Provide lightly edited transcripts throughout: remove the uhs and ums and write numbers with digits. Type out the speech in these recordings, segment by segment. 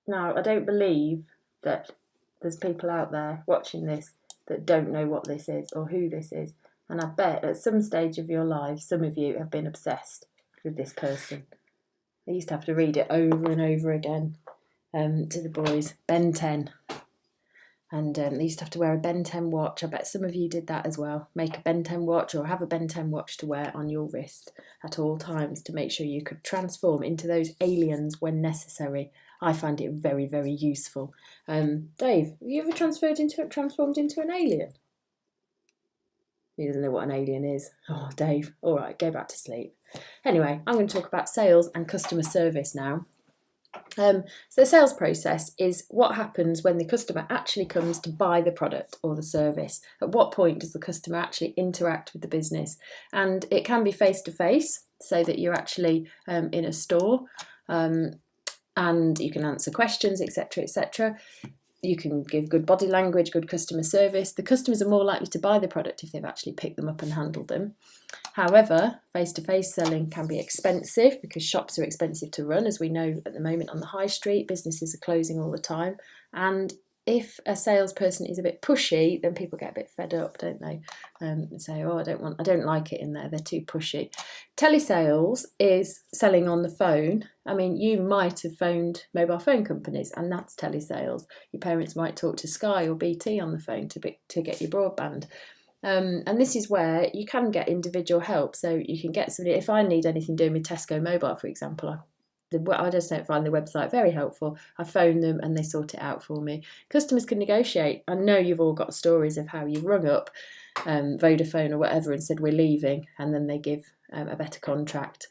Now, I don't believe that there's people out there watching this that don't know what this is or who this is. And I bet at some stage of your life, some of you have been obsessed with this person. I used to have to read it over and over again to the boys. Ben 10. And they used to have to wear a Ben 10 watch. I bet some of you did that as well. Make a Ben 10 watch or have a Ben 10 watch to wear on your wrist at all times to make sure you could transform into those aliens when necessary. I find it very, very useful. Dave, have you ever transformed into an alien? He doesn't know what an alien is. Oh, Dave. All right, go back to sleep. Anyway, I'm going to talk about sales and customer service now. So the sales process is what happens when the customer actually comes to buy the product or the service. At what point does the customer actually interact with the business? And it can be face-to-face, so that you're actually in a store and you can answer questions, etc., etc. You can give good body language, good customer service. The customers are more likely to buy the product if they've actually picked them up and handled them. However, face-to-face selling can be expensive because shops are expensive to run, as we know at the moment on the high street. Businesses are closing all the time. And if a salesperson is a bit pushy, then people get a bit fed up, don't they? And say, oh, I don't like it in there, they're too pushy. Telesales is selling on the phone. I mean, you might have phoned mobile phone companies, and that's telesales. Your parents might talk to Sky or BT on the phone to get your broadband. And this is where you can get individual help. So you can get somebody, if I need anything doing with Tesco Mobile, for example, I just don't find the website very helpful. I phone them and they sort it out for me. Customers can negotiate. I know you've all got stories of how you've rung up Vodafone or whatever and said we're leaving, and then they give a better contract.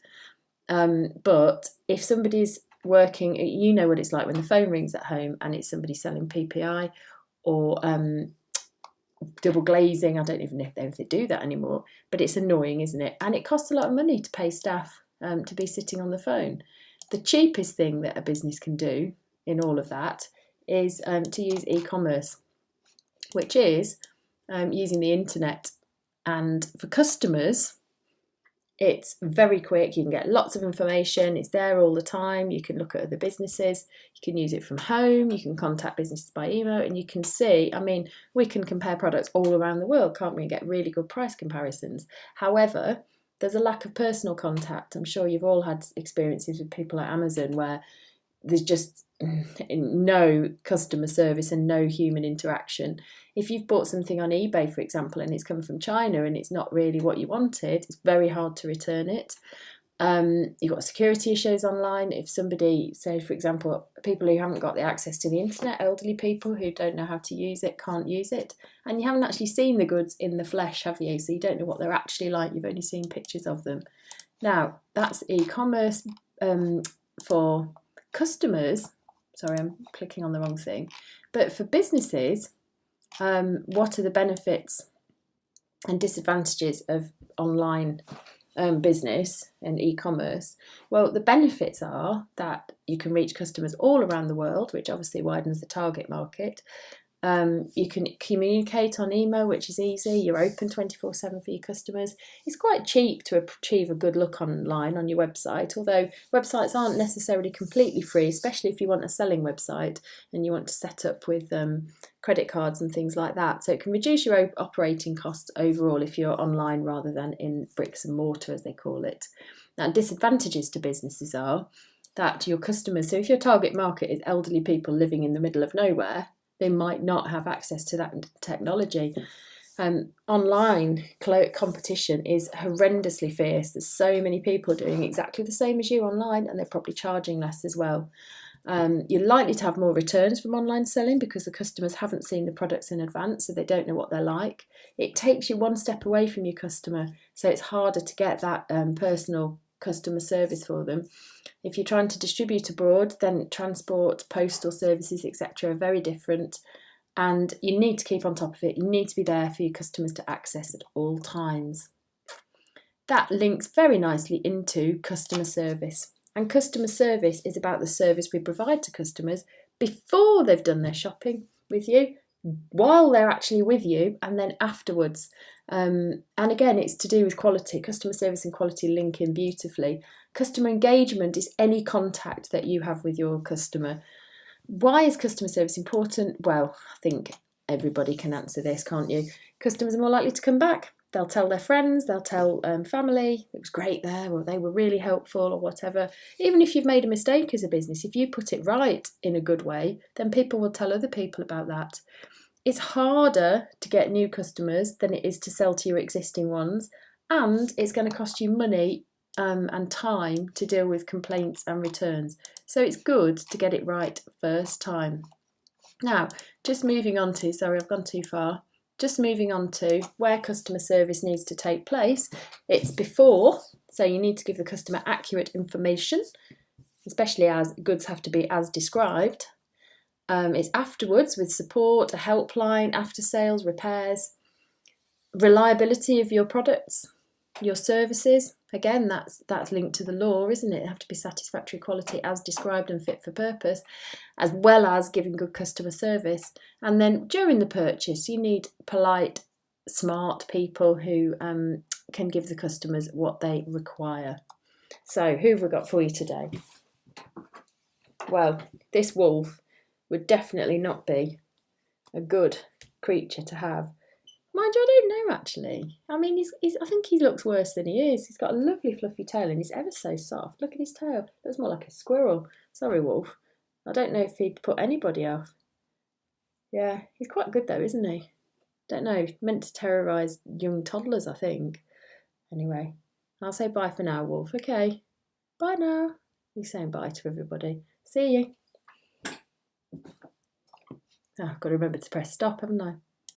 But if somebody's working, you know what it's like when the phone rings at home and it's somebody selling PPI or double glazing. I don't even know if they do that anymore, but it's annoying, isn't it? And it costs a lot of money to pay staff to be sitting on the phone. The cheapest thing that a business can do in all of that is to use e-commerce, which is using the internet. And for customers, it's very quick. You can get lots of information. It's there all the time. You can look at other businesses. You can use it from home. You can contact businesses by email, and you can see, I mean, we can compare products all around the world, can't we, and get really good price comparisons. However, there's a lack of personal contact. I'm sure you've all had experiences with people at Amazon where there's just no customer service and no human interaction. If you've bought something on eBay, for example, and it's come from China and it's not really what you wanted, it's very hard to return it. You've got security issues online. If somebody, say for example, people who haven't got the access to the internet, elderly people who don't know how to use it, can't use it, and you haven't actually seen the goods in the flesh, have you? So you don't know what they're actually like. You've only seen pictures of them. Now, that's e-commerce. For customers, sorry, I'm clicking on the wrong thing, but for businesses, what are the benefits and disadvantages of online business and e-commerce? Well, the benefits are that you can reach customers all around the world, which obviously widens the target market. You can communicate on email, which is easy. You're open 24/7 for your customers. It's quite cheap to achieve a good look online on your website, although websites aren't necessarily completely free, especially if you want a selling website and you want to set up with credit cards and things like that. So it can reduce your operating costs overall if you're online rather than in bricks and mortar, as they call it. Now, disadvantages to businesses are that your customers, so if your target market is elderly people living in the middle of nowhere, they might not have access to that technology. Online competition is horrendously fierce. There's so many people doing exactly the same as you online, and they're probably charging less as well. You're likely to have more returns from online selling because the customers haven't seen the products in advance, so they don't know what they're like. It takes you one step away from your customer, so it's harder to get that personal customer service for them. If you're trying to distribute abroad, then transport, postal services, etc. are very different, and you need to keep on top of it. You need to be there for your customers to access at all times. That links very nicely into customer service. And customer service is about the service we provide to customers before they've done their shopping with you, while they're actually with you, and then afterwards. And again, it's to do with quality. Customer service and quality link in beautifully. Customer engagement is any contact that you have with your customer. Why is customer service important? Well, I think everybody can answer this, can't you? Customers are more likely to come back. They'll tell their friends, they'll tell family, it was great there, or they were really helpful, or whatever. Even if you've made a mistake as a business, if you put it right in a good way, then people will tell other people about that. It's harder to get new customers than it is to sell to your existing ones, and it's going to cost you money and time to deal with complaints and returns. So it's good to get it right first time. Now, just moving on to, sorry, I've gone too far. Just moving on to where customer service needs to take place. It's before, so you need to give the customer accurate information, especially as goods have to be as described. It's afterwards with support, a helpline, after sales, repairs, reliability of your products, your services. Again, that's linked to the law, isn't it? They have to be satisfactory quality as described and fit for purpose, as well as giving good customer service. And then during the purchase, you need polite, smart people who can give the customers what they require. So who have we got for you today? Well, this wolf would definitely not be a good creature to have. Mind you, I don't know actually. I mean, I think he looks worse than he is. He's got a lovely fluffy tail and he's ever so soft. Look at his tail. Looks more like a squirrel. Sorry, wolf. I don't know if he'd put anybody off. Yeah, he's quite good though, isn't he? Don't know. Meant to terrorise young toddlers, I think. Anyway, I'll say bye for now, wolf. Okay. Bye now. He's saying bye to everybody. See you. Oh, I've got to remember to press stop, haven't I?